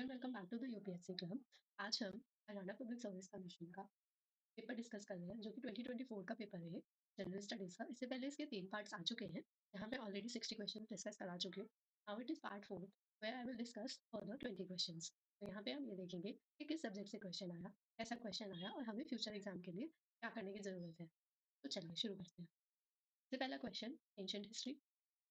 And welcome back to the UPSC club. आज हम Haryana public service commission का paper discuss कर रहे हैं जो कि 2024 का पेपर है जनरल स्टडीज का। इससे पहले इसके 3 पार्ट्स आ चुके हैं। यहाँ पे ऑलरेडी 60 क्वेश्चन डिस्कस करा चुके हूँ। Now it is part 4 where I will discuss further 20 questions. तो यहाँ पे हम ये देखेंगे कि किस सब्जेक्ट से क्वेश्चन आया, कैसा क्वेश्चन आया और हमें फ्यूचर एग्जाम के लिए क्या करने की जरूरत है। तो चलिए शुरू करते हैं। सबसे पहला question ancient history,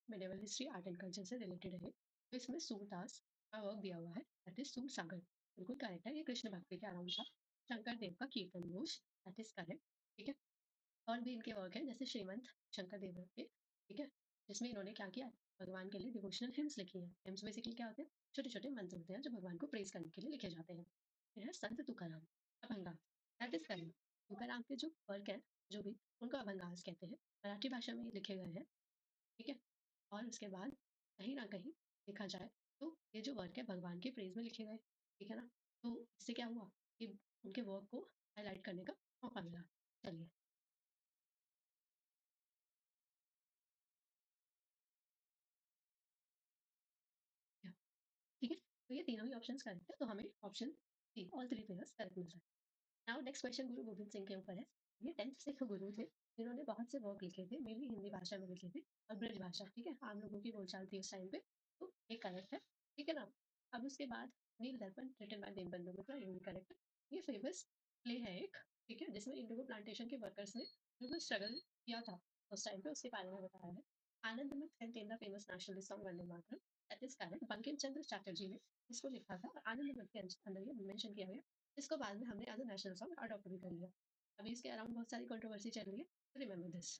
medieval history, art and culture से रिलेटेड है। तो इसमें सूरदास का वर्क दिया हुआ है, दैट इज सूर सागर। बिल्कुल करेक्ट है, ये कृष्ण भक्ति के अराउंड था। शंकर देव का कीर्तन घोष, दैट इज करेक्ट। ठीक है। और भी इनके वर्क है जैसे श्रीमंत शंकर देव के, ठीक है, जिसमें इन्होंने क्या किया, भगवान के लिए डिवोशनल हिम्स लिखी हैं। हिम्स बेसिकली क्या होते हैं, छोटे छोटे मंत्र होते हैं जो भगवान को प्रेज करने के लिए लिखे जाते हैं। फिर है Sant Tukaram, Abhanga, that is correct. Tukaram के जो वर्क है, जो भी, उनको अभंगास कहते हैं। मराठी भाषा में ये लिखे गए हैं। ठीक है। और उसके बाद कहीं न कहीं देखा जाए तो ये जो वर्क है भगवान के प्रेज़ में लिखे गए, ठीक है ना? तो इससे क्या हुआ कि उनके वर्क को हाइलाइट करने का मौका मिला। चलिए, या ठीक है? तो ये तीनों ही ऑप्शंस करेक्ट है, तो हमें option C all 3 pairs correct मिल रहा है। Now next question Guru Gobind Singh के ऊपर है। ये 10th सिख गुरु थे, जिन्होंने बहुत से वर्क लिखे थे, मेनली हिंदी भाषा में लिखे थे और ब्रज भाषा, ठीक है? आम लोगों की बोलचाल थी उस टाइम पे, तो ये करेक्ट है, ठीक है ना? अब उसके बाद नील दर्पण रिटन बाय दीनबंधु मित्रा, ये भी करेक्ट है। ये फेमस प्ले है एक, ठीक है? जिसमें इंडिगो प्लांटेशन के वर्कर्स ने बिल्कुल स्ट्रगल किया था उस टाइम पे, उसके बारे में बताया है। आनंद में contain the famous nationalist song Vande Mataram, that is correct. Bankim Chandra Chatterjee ने इसको लिखा था और आनंद में के अंदर ये मेंशन किया गया, जिसको बाद में हमने as a national song adopt भी कर लिया। अभी इसके अराउंड बहुत सारी कंट्रोवर्सी चल रही है, तो remember this.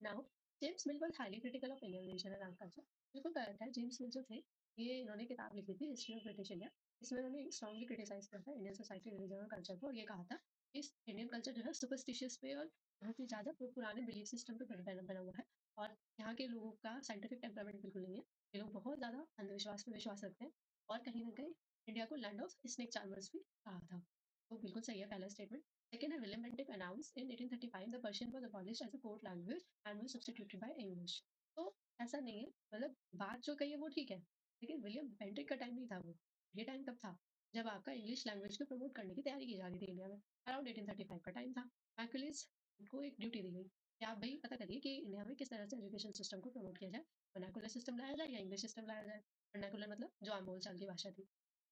Now James mill was highly critical of Indian religion and culture. बिल्कुल करेक्ट है, जेम्स मिल जो थे, ये इन्होंने किताब लिखी थी हिस्ट्री ऑफ ब्रिटिश इंडिया। इसमें उन्होंने स्ट्रांगली क्रिटिसाइज किया था इंडियन सोसाइटी, रिलीजन और कल्चर को, और ये कहा था कि इस इंडियन कल्चर जो है सुपरस्टिशियस पे और बहुत ही ज़्यादा पुराने बिलीफ सिस्टम पे बना बना हुआ है। और यहाँ के लोगों का साइंटिफिक टेम्परामेंट बिल्कुल नहीं है। ये लोग बहुत ज़्यादा अंधविश्वास पे विश्वास रखते हैं और कहीं न कहीं इंडिया को लैंड ऑफ स्नेक चार्मर्स भी कहा था। तो बिल्कुल सही है पहला स्टेटमेंट। सेकंड है William Bentinck announced in 1835 the Persian was abolished as a court language and was substituted by English. तो ऐसा नहीं है, मतलब बात जो कही है वो ठीक है, लेकिन विलियम बेंटिक का टाइम नहीं था वो। ये टाइम कब था? जब आपका इंग्लिश लैंग्वेज को प्रमोट करने की तैयारी की जा रही थी इंडिया में। अराउंड 1835 का टाइम था। मैकॉलेज को एक ड्यूटी दी गई कि आप भई पता करिए कि इंडिया में किस तरह से एजुकेशन सिस्टम को प्रमोट किया जाए। वर्नाकुलर सिस्टम लाया जाए या इंग्लिश सिस्टम लाया जाए। वर्नाकुलर मतलब जो आम बोलचाल की भाषा थी।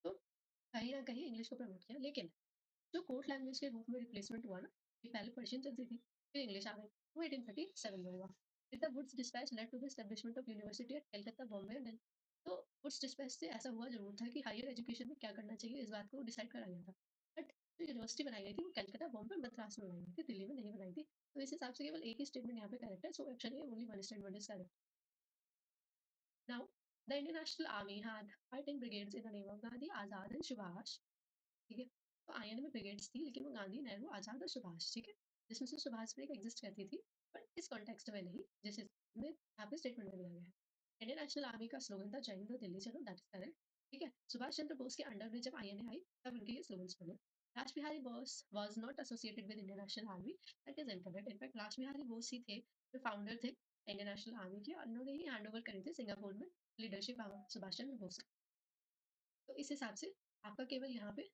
तो कहीं न कहीं इंग्लिश को प्रमोट किया, लेकिन जो कोर्ट लैंग्वेज के रूप में रिप्लेसमेंट हुआ ना, कि पहले पर्शियन चलती थी, फिर इंग्लिश आ गई, वो 1837 में हुआ। फिर the Woods dispatch led to the establishment of university at Calcutta, Bombay and Delhi. तो वुड्स डिस्पैच से ऐसा हुआ ज़रूर था कि हायर एजुकेशन में क्या करना चाहिए, इस बात को डिसाइड करा गया था। बट जो यूनिवर्सिटी बनाई गई थी, वो कलकत्ता, बॉम्बे और मद्रास में बनाई गई थी, दिल्ली में नहीं बनाई थी। तो इस हिसाब से केवल एक ही स्टेटमेंट यहाँ पे करेक्ट है, so option A only one statement is correct. Now the Indian National army had fighting brigades in the name of Gandhi, Azad and Subhash, ठीक है? तो आईएनए में ब्रिगेड्स थी, लेकिन वो गांधी, नेहरू, आज़ाद और सुभाष, ठीक है? जिसमें से सुभाष ब्रिगेड एग्ज़िस्ट करती थी, बट इस कॉन्टेक्स्ट में नहीं, जिस में यहाँ पे स्टेटमेंट में दिया गया है। इंडियन नेशनल आर्मी का स्लोगन था जय हिंद दिल्ली चलो, दैट इज़ करेक्ट, ठीक है? सुभाष चंद्र बोस के अंडर में जब आईएनए आई, तब उनके ये स्लोगन्स बने। Raj Bihari Bose was not associated with Indian National Army, that is incorrect. In fact Raj Bihari Bose ही थे, जो फाउंडर थे इंडियन नेशनल आर्मी के, और उन्होंने ही हैंड ओवर करी थी सिंगापुर में लीडरशिप सुभाष चंद्र बोस को। तो इस हिसाब से आपका केवल यहाँ पे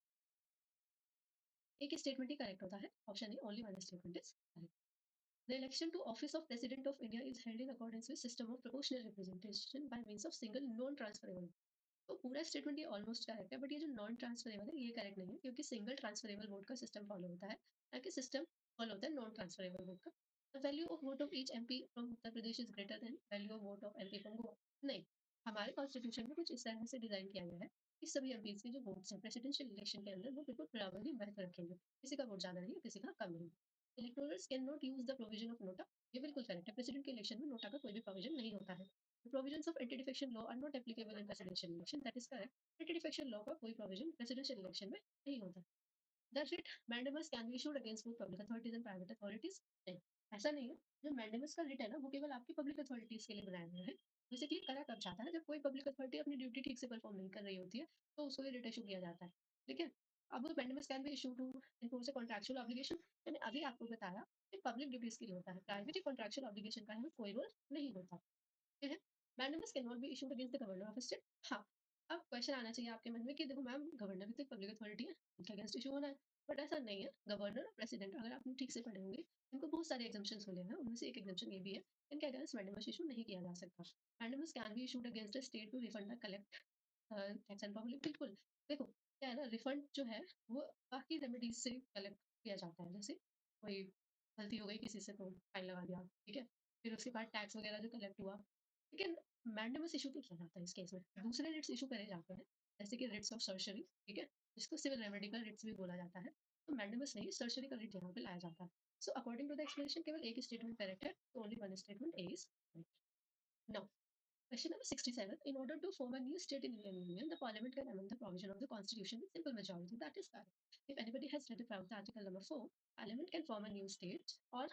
एक ही स्टेटमेंट ही करेक्ट होता है। Option A only one statement is correct. The election to office of president of India is held in accordance with system of proportional representation by means of single non transferable. तो पूरा statement ये almost correct है, but ये जो non transferable है ये correct नहीं है, क्योंकि सिंगल ट्रांसफरेबल वोट का सिस्टम फॉलो होता है, ना कि सिस्टम फॉलो होता है नॉन ट्रांसफरेबल वोट का। The value of vote of each MP from Uttar Pradesh is greater than value of vote of MP from Goa. नहीं, हमारे कॉन्स्टिट्यूशन में कुछ इस तरह से डिजाइन किया गया है कि सभी एमपीज के जो वोट्स हैं प्रेसिडेंशियल इलेक्शन के अंदर, वो बिल्कुल बराबरी बेहतर रखेंगे, किसी का वोट ज्यादा नहीं है, किसी का कम नहीं। Electorals can not use the provision of NOTA, ये बिल्कुल करेक्ट है। प्रेसिडेंट के इलेक्शन में नोटा का कोई भी प्रोविजन नहीं होता है। The provisions of anti-defection law are not applicable in presidential election. That is correct. Anti-defection law का कोई provision presidential election में नहीं होता। The writ mandamus can be issued against both public authorities and private authorities. नहीं, ऐसा नहीं है। जो mandamus का writ है ना, वो केवल आपकी public authorities के लिए बनाया गया है। बेसिकली करा कब जाता है, जब कोई public authority अपनी ड्यूटी ठीक से परफॉर्म नहीं कर रही होती है, तो उसको ये writ इशू किया जाता है। ठीक है? अब mandamus can be issued to enforce a contractual obligation। मैंने अभी आपको बताया कि पब्लिक ड्यूटीज के लिए होता है, प्राइवेट कॉन्ट्रेक्चुअल ऑब्लिगेशन का है कोई रोल नहीं होता। है। Mandamus can not be issued against the governor of state. हाँ, अब क्वेश्चन आना चाहिए आपके मन में कि देखो मैम गवर्नर भी तो एक पब्लिक अथॉरिटी है, उनके अगेंस्ट इश्यू होना है। बट ऐसा नहीं है, गवर्नर और प्रेसिडेंट अगर आपने ठीक से पढ़े होंगे, इनको बहुत सारे एग्जम्पशंस मिले हैं, उनमें से एक एग्जम्पशन ये भी है, इनके अगेंस्ट मैंडेमस इश्यू नहीं किया जा सकता। Mandamus can be issued against a state to refund the collect tax and public बिल्कुल। देखो, क्या है ना रिफंड जो है वो बाकी रेमेडीज़ से कलेक्ट किया जाता है। जैसे कोई गलती हो गई किसी से तो फाइन लगा दिया, ठीक है? फिर उसके बाद टैक्स वगैरह जो कलेक्ट हुआ, लेकिन मैंडेमस इश्यू तो किया जाता है इस केस में। दूसरे रिट्स इश्यू करे जाते हैं, जैसे कि रिट्स ऑफ सर्शरी, ठीक है? जिसको सिविल रेमेडी का रिट्स भी बोला जाता है। तो मैंडेमस नहीं, सर्शरी का रिट यहाँ पे लाया जाता है। So according to the explanation केवल एक स्टेटमेंट करेक्ट है, तो only one statement A is correct. Now question number 67. In order to form a new state in Indian Union, the Parliament can amend the provision of the Constitution with simple majority. That is correct. If anybody has read about the Article number 4, Parliament can form a new state or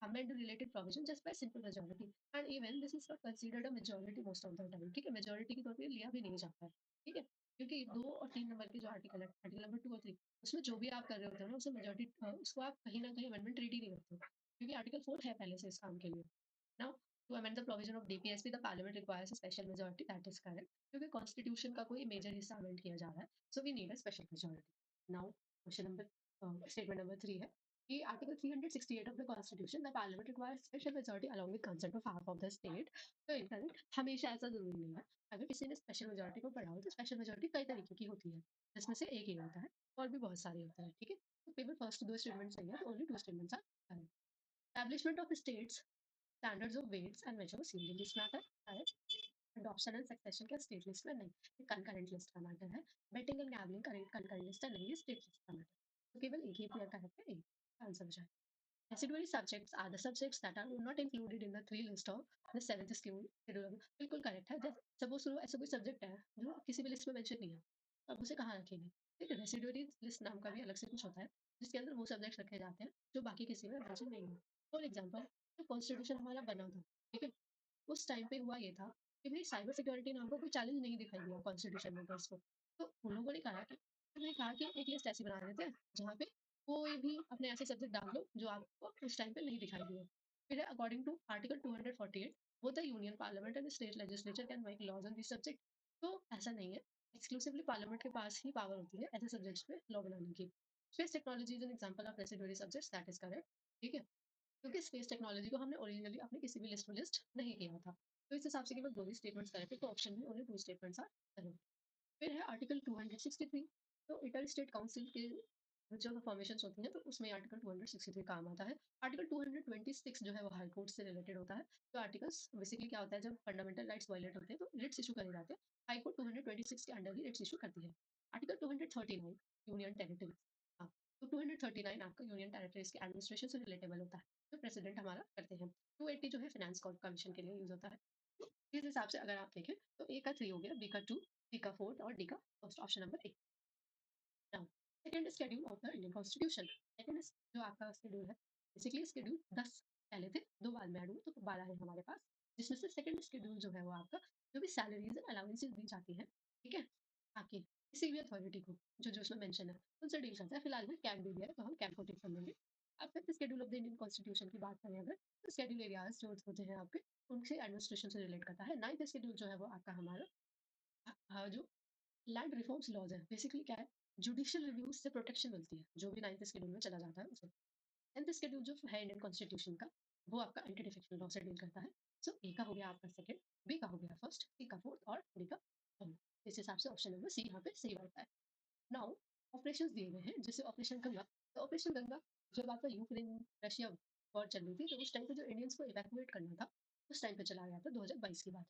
amend the related provision just by simple majority. And even this is not considered a majority most of the time. ठीक है majority के तौर पे लिया भी नहीं जाता है ठीक है क्योंकि 2 और 3 नंबर के जो आर्टिकल है आर्टिकल नंबर 2 और 3 उसमें जो भी आप कर रहे होते हो ना उसे मेजोरिटी उसको आप कहीं ना कहीं अमेंडमेंट ट्रीट ही नहीं करते हो क्योंकि आर्टिकल 4 है पहले से इस काम के लिए ना To amend the provision of DPSP, the Parliament requires a special majority. That is correct. क्योंकि कॉन्स्टिट्यूशन का कोई मेजर हिस्सा अमेंड किया जा रहा है so we need a special majority now question number statement number 3 है कि article 368 of the constitution the parliament requires special majority along with consent of half of the state तो इनकरेक्ट हमेशा ऐसा जरूरी नहीं है अगर किसी ने स्पेशल मेजोरिटी को पढ़ा हो तो स्पेशल मेजोरिटी कई तरीके की होती है जिसमें से एक ही होता है और भी बहुत सारे होते हैं ठीक है तो केवल फर्स्ट 2 स्टेटमेंट सही है तो only 2 statements are establishment of states standards of weights and measures union list में आता है अडॉप्शन एंड सक्सेशन का स्टेट लिस्ट में नहीं ये कंकरेंट लिस्ट का मैटर है betting and gambling concurrent list है नहीं ये स्टेट लिस्ट का मैटर तो केवल एक ही पेयर करेक्ट है एक आंसर हो जाए Residuary subjects are the subjects that are not included in the three list of the seventh schedule बिल्कुल करेक्ट है जब सपोज करो ऐसा कोई सब्जेक्ट है जो किसी भी लिस्ट में मेंशन नहीं है तो आप उसे कहाँ रखेंगे ठीक है रेसिडुअरी लिस्ट नाम का भी अलग से कुछ होता है जिसके अंदर वो सब्जेक्ट्स रखे जाते हैं जो बाकी किसी में मेंशन नहीं है फॉर एग्जांपल जो कॉन्स्टिट्यूशन हमारा बना था ठीक है उस टाइम पे हुआ ये था कि भाई साइबर सिक्योरिटी नाम का कोई चैलेंज नहीं दिखाई दिया कॉन्स्टिट्यूशन मेंबर्स को तो उन लोगों ने कहा कि एक लिस्ट ऐसी बना देते हैं जहाँ पे कोई भी अपने ऐसे सब्जेक्ट डाल दो जो आपको उस टाइम पे नहीं दिखाई दिए फिर अकॉर्डिंग टू आर्टिकल 248 वो the union parliament and state legislature can make laws on this subject तो ऐसा नहीं है एक्सक्लूसिवली पार्लियामेंट के पास ही पावर होती है ऐसे सब्जेक्ट्स पे लॉ बनाने की space technology is an example of residuary subjects that is correct ठीक है क्योंकि स्पेस टेक्नोलॉजी को हमने ओरिजिनली अपनी किसी भी लिस्ट में लिस्ट नहीं किया था तो इस हिसाब से केवल 2 ही स्टेटमेंट्स करेक्ट है तो ऑप्शन में ओनली 2 स्टेटमेंट्स आर करेक्ट फिर है आर्टिकल 263 तो इंटर स्टेट काउंसिल के जो फॉर्मेशन होती हैं तो उसमें आर्टिकल 263 काम आता है आर्टिकल 226 जो है वो हाई कोर्ट से रिलेटेड होता है तो आर्टिकल्स बेसिकली क्या होता है जब फंडामेंटल राइट्स वायलेट होते हैं तो रिट्स इशू करे जाते हैं हाई कोर्ट 226 के अंडर ही रिट्स इशू करती है आर्टिकल 239 यूनियन टेरिटरी हाँ तो 239 आपका यूनियन टेरिटरीज के एडमिनिस्ट्रेशन से रिलेटेबल होता है जो प्रेसिडेंट हमारा करते हैं 280 जो है फाइनेंस कमीशन के लिए यूज होता है तो इस हिसाब से अगर आप देखें तो ए का 3 हो गया बी का 2 सी का 4 और डी का first option number A now second schedule of the Indian constitution second जो आपका शेड्यूल है बेसिकली शेड्यूल 10 पहले थे 2 बाद में ऐड हुए तो 12 है हमारे पास जिसमें से सेकंड शेड्यूल जो है वो आपका जो भी सैलरीज एंड अलाउंसेस दी जाती है ठीक है आके किसी भी अथॉरिटी को जो जो उसमें मेंशन है उनसे डील करता है फिलहाल में कैब भी दिया है तो हम कैब को टिक कर लेंगे अब फिर schedule of the Indian constitution की बात करें अगर तो शेड्यूल एरियाज जो होते हैं आपके उनसे एडमिनिस्ट्रेशन से रिलेट करता है नाइन्थ शेड्यूल जो है वो आपका हमारा जो लैंड रिफॉर्म्स लॉज है बेसिकली क्या है जुडिशियल रिव्यूज से प्रोटेक्शन मिलती है जो भी नाइन्थ शेड्यूल में चला जाता है उसे टेंथ शेड्यूल जो है इंडियन कॉन्स्टिट्यूशन का वो आपका एंटी डिफेक्शन लॉ से डील करता है सो ए का हो गया आपका सेकंड बी का हो गया फर्स्ट सी का फोर्थ और डी का थर्ड इस हिसाब से ऑप्शन नंबर सी यहाँ पे सही बनता है नाउ ऑपरेशंस दिए गए हैं जैसे ऑपरेशन गंगा तो ऑपरेशन गंगा जब आपका यूक्रेन रशिया वॉर चल रही थी तो उस टाइम पे जो इंडियंस को इवैक्यूएट करना था उस टाइम पे चला गया था 2022 की बात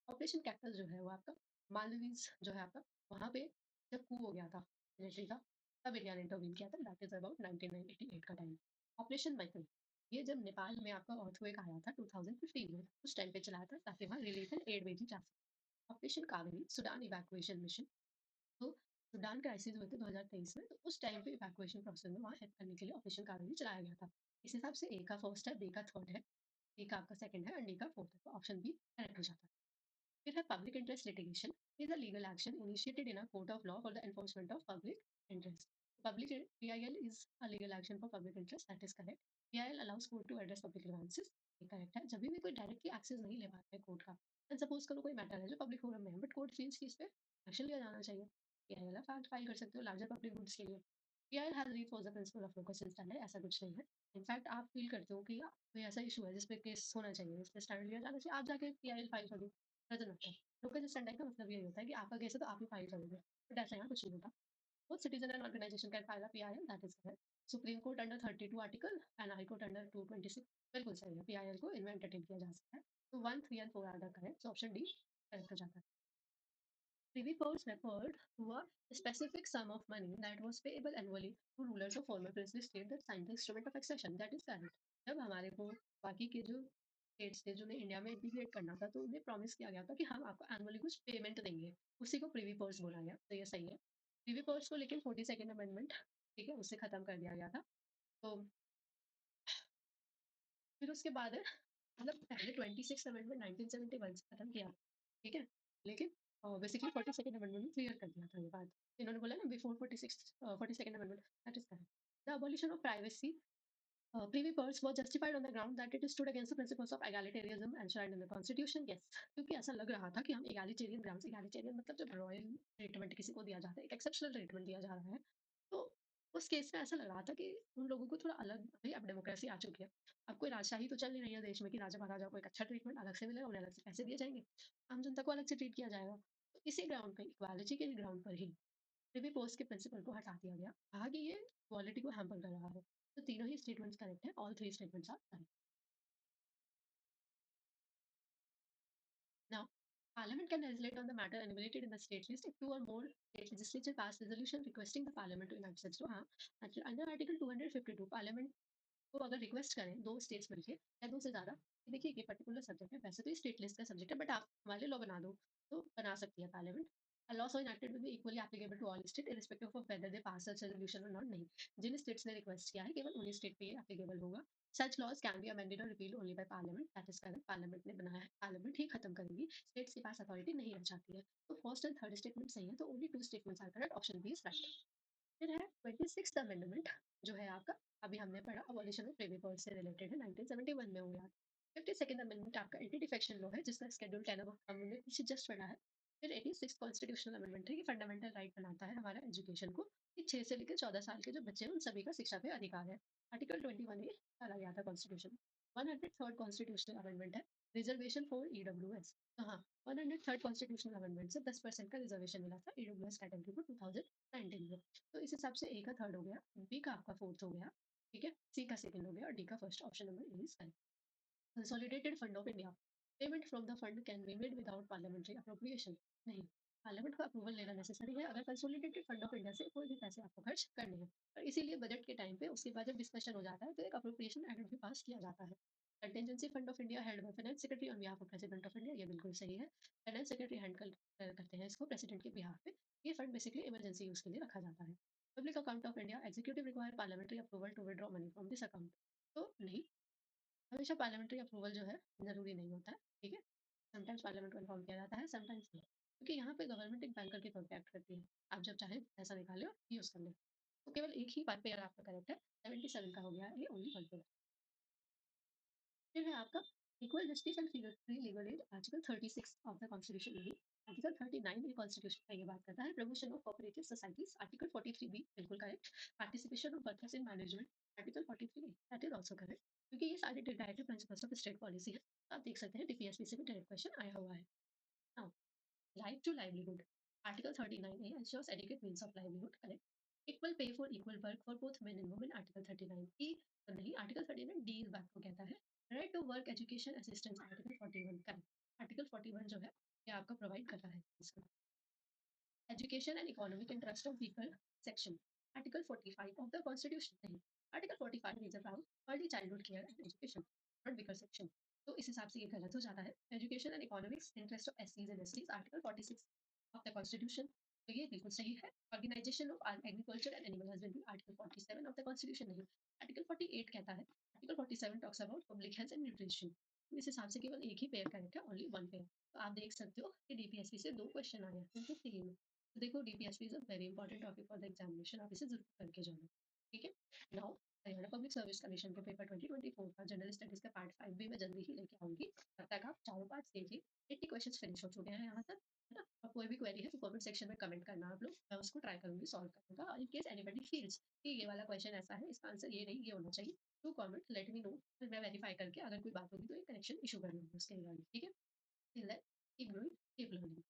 ऑपरेशन कैक्टस जो है वो आपका मालदीव्स जो है आपका वहाँ पे जब कू हो गया था मिलिट्री का तब इंडिया ने इंटरवीन किया था दैट इज अबाउट 1988 का टाइम ऑपरेशन माइकल ये जब नेपाल में आपका अर्थक्वेक आया था 2015 में उस टाइम पे चलाया था ताकि वहाँ रिलीफ एंड एड भेजी जा सके operation Kaveri Sudan evacuation mission तो सूडान क्राइसिस हुए थे 2023 में तो उस टाइम पे इवैक्यूएशन प्रोसेस में वहाँ हेल्प करने के लिए ऑपरेशन कावेरी चलाया गया था इस हिसाब से ए का फर्स्ट है बी का थर्ड है सी का आपका सेकंड है एंड डी का फोर्थ है तो ऑप्शन बी करेक्ट हो जाता है फिर है public interest litigation is a legal action initiated in a court of law for the enforcement of public interest. Public PIL is a legal action for public interest. That is correct. PIL allows court to address public grievances. ये correct है जब भी कोई directly access नहीं ले पाता है court का एंड सपोज करो कोई मैटर है जो पब्लिक फोरम में है बट कोर्ट फील्स की इस पे एक्शन लिया जाना चाहिए। पीआईएल आप फाइल फाइल कर सकते हो लार्जर पब्लिक गुड्स के लिए। PIL has reinforced the principle of locus standard, ऐसा कुछ नहीं है। इनफैक्ट आप फ़ील करते हो कि कोई ऐसा इश्यू है जिस पे केस होना चाहिए, इस पे स्टैंडर्ड लिया जाना चाहिए, आप जाके पीआईएल फाइल कर दो, डज़न्ट मैटर। लोकस स्टैंडर्ड का मतलब यही होता है कि आपका केस है तो आप ही फाइल करोगे, बट ऐसा यहाँ कुछ नहीं होता। Both citizen and organization can file a PIL, that is correct. Supreme court under 32 article and high court under 226 बिल्कुल सही है, पीआईएल को इनमें एंटरटेन किया जा सकता है। तो 1, 3 and 4 are the correct, so option D correct हो जाता है। Privy Purse referred to a specific sum of money that was payable annually to rulers of former princely state that signed the instrument of accession. That is correct. जब हमारे को बाकी के जो states थे जिन्हें इंडिया में इंटीग्रेट करना था तो उन्हें प्रॉमिस किया गया था कि हम आपको एनुअली कुछ पेमेंट देंगे, उसी को प्रिवी पर्स बोला गया, तो ये सही है। प्रिवी पर्स को लेकिन 42nd अमेंडमेंट, ठीक है, उससे खत्म कर दिया गया था। तो फिर उसके बाद है, मतलब पहले 26 अमेंडमेंट 1971 से खत्म किया, ठीक है? लेकिन बेसिकली 42nd अमेंडमेंट में क्लियर कर दिया था ये बात। इन्होंने बोला ना before 42nd amendment that is correct. The abolition of privacy privy purse was justified on the ground that it stood against the principles of egalitarianism enshrined in the constitution. Yes, क्योंकि ऐसा लग रहा था कि हम egalitarian grounds, egalitarian मतलब जब royal treatment किसी को दिया जाता है, एक एक्सेप्शनल ट्रीटमेंट दिया जा रहा है, तो उस केस में ऐसा लग रहा था कि उन लोगों को थोड़ा अलग, भाई अब डेमोक्रेसी आ चुकी है, अब कोई राजशाही तो चल नहीं रही है देश में कि राजा महाराजा को एक अच्छा ट्रीटमेंट अलग से मिलेगा, उन्हें अलग से पैसे दिए जाएंगे, आम जनता को अलग से ट्रीट किया जाएगा। तो इसी ग्राउंड पे, इक्वालिटी के ग्राउंड पर ही प्रिवी पोस्ट के प्रिंसिपल को हटा दिया गया, कहा कि ये क्वालिटी को हैम्पर कर रहा है। तो तीनों ही स्टेटमेंट्स करेक्ट है, all three statements are correct. Now, Parliament can legislate on the matter enumerated in the state list if two or more state legislature pass resolution requesting the Parliament to enact such law. हाँ, under article 252 parliament को अगर request करें 2 states मिलके या 2 से ज़्यादा कि देखिए ये पर्टिकुलर सब्जेक्ट है, वैसे तो ये स्टेट लिस्ट का सब्जेक्ट है बट आप हमारे लिए लॉ बना दो, तो बना सकती है parliament. A law so enacted will be equally applicable to all state irrespective of whether they pass such resolution और नॉट, नहीं। जिन स्टेट्स ने रिक्वेस्ट किया है केवल उन्हीं स्टेट पे ये एप्लीकेबल होगा। Such laws can be amended और repealed only by parliament, that is correct, parliament ने बनाया है, पार्लियामेंट ही खत्म करेगी, स्टेट्स के पास अथॉरिटी नहीं रह जाती है। तो फर्स्ट एंड थर्ड स्टेटमेंट सही है, तो only 2 statements are correct, option B is right. फिर है 26th अमेंडमेंट जो है आपका, अभी हमने पढ़ा अबॉलिशन ऑफ प्रिवी पर्स से रिलेटेड है, 1971 में हुआ। 52nd अमेंडमेंट आपका एंटी डिफेक्शन लॉ है जिसका शेड्यूल 10 अब हमने पीछे जस्ट पढ़ा है। फिर 86th कॉन्स्टिट्यूशनल अमेंडमेंट है, ये फंडामेंटल राइट बनाता है हमारा एजुकेशन को, कि 6 से लेकर 14 साल के जो बच्चे हैं उन सभी का शिक्षा पे अधिकार है। आर्टिकल 21 ए डाला गया था कॉन्स्टिट्यूशन। 103rd कॉन्स्टिट्यूशनल अमेंडमेंट है, रिजर्वेशन फॉर ईडब्ल्यूएस। तो हाँ, 103rd कॉन्स्टिट्यूशनल अमेंडमेंट से 10% का रिजर्वेशन मिला था ईडब्ल्यूएस कैटेगरी को 2019 में। तो इस हिसाब से ए का थर्ड हो गया, बी का आपका फोर्थ हो गया, ठीक है, सी का सेकंड हो गया और डी का first, option number A is correct. Consolidated fund of India, payment from the fund can be made without parliamentary appropriation, नहीं, पार्लियामेंट का अप्रूवल लेना नेसेसरी है अगर कंसोलिडेटेड फंड ऑफ इंडिया से कोई भी पैसे आपको खर्च करने हैं, और इसीलिए बजट के टाइम पे उसके बाद जब डिस्कशन हो जाता है तो एक अप्रोप्रिएशन एक्ट भी पास किया जाता है। Contingency fund of India held by finance secretary on behalf of president of India, ये बिल्कुल सही है, फाइनेंस सेक्रेटरी हैंडल करते हैं इसको प्रेसिडेंट के बिहाफ पे। ये फंड बेसिकली इमरजेंसी यूज के लिए रखा जाता है। Public account of India executive require parliamentary approval to withdraw money from this account, तो नहीं, हमेशा पार्लियामेंट्री अप्रूवल जो है ज़रूरी नहीं होता है, ठीक है? समटाइम्स पार्लियामेंट को इन्फॉर्म किया जाता है, समटाइम्स नहीं। क्योंकि यहाँ पे गवर्नमेंट एक बैंकर के तौर पे एक्ट करती है। आप जब चाहें पैसा निकालें और यूज़ कर लें। तो केवल एक ही बार पेयर आपका करेक्ट है, 77 का हो गया है, ये ओनली वन पेयर। फिर है आपका equal justice and free legal aid, article 36 of the constitution में। आर्टिकल 39 ये कॉन्स्टिट्यूशन का ये बात करता है, promotion of cooperative societies, article 43 B बिल्कुल correct, participation of workers in management, article 43 A that is also correct, क्योंकि ये सारे directive principles of state policy है। तो आप देख सकते हैं डीपीएसपी से भी डायरेक्ट क्वेश्चन आया हुआ है। Now, right to livelihood. Article 39A ensures adequate means of livelihood. Correct. Equal pay for equal work for both men and women. Article 39 E तो नहीं, Article 39 D इस बात को कहता है। Right to work education assistance. Article 41 correct. Article 41 जो है ये आपका प्रोवाइड कर रहा है इसको। Education and economic interest of weaker section. Article 45 of the Constitution नहीं। Article 45 is about early childhood care and education, not weaker section. तो इस हिसाब से ये गलत हो जाता है। Education and economics interest of SCs and STs, Article 46 of the Constitution, तो ये बिल्कुल सही है। Organization of agriculture and animal husbandry, Article 47 of the Constitution नहीं। Article 48 कहता है, Article 47 talks about public health and nutrition. तो इस हिसाब से केवल एक ही पेयर करेक्ट है, ओनली वन पेयर। तो आप देख सकते हो कि डीपीएसपी से 2 क्वेश्चन आए हैं, क्योंकि 3 तो देखो DPSP is a very important topic for the examination, आप इसे ज़रूर करके जाना, ठीक है? Now Haryana public service commission के पेपर 2024 का जनरल स्टडीज़ का पार्ट 5 भी मैं जल्दी ही लेके आऊँगी। तब तक आप चारों पार्ट्स देखिए, 80 क्वेश्चंस फिनिश हो चुके हैं यहाँ तक। है ना? और कोई भी क्वेरी है तो कमेंट सेक्शन में कमेंट करना आप लोग, मैं उसको ट्राई करूँगी सॉल्व करने का। और इन केस एनीबॉडी फील्स कि ये वाला क्वेश्चन ऐसा है, इसका आंसर ये नहीं, ये होना चाहिए, to comment let me know, फिर मैं वेरीफाई करके अगर कोई बात होगी तो एक करेक्शन इश्यू कर लूँगी उसके रिगार्डिंग, ठीक है? Till then keep growing, keep learning.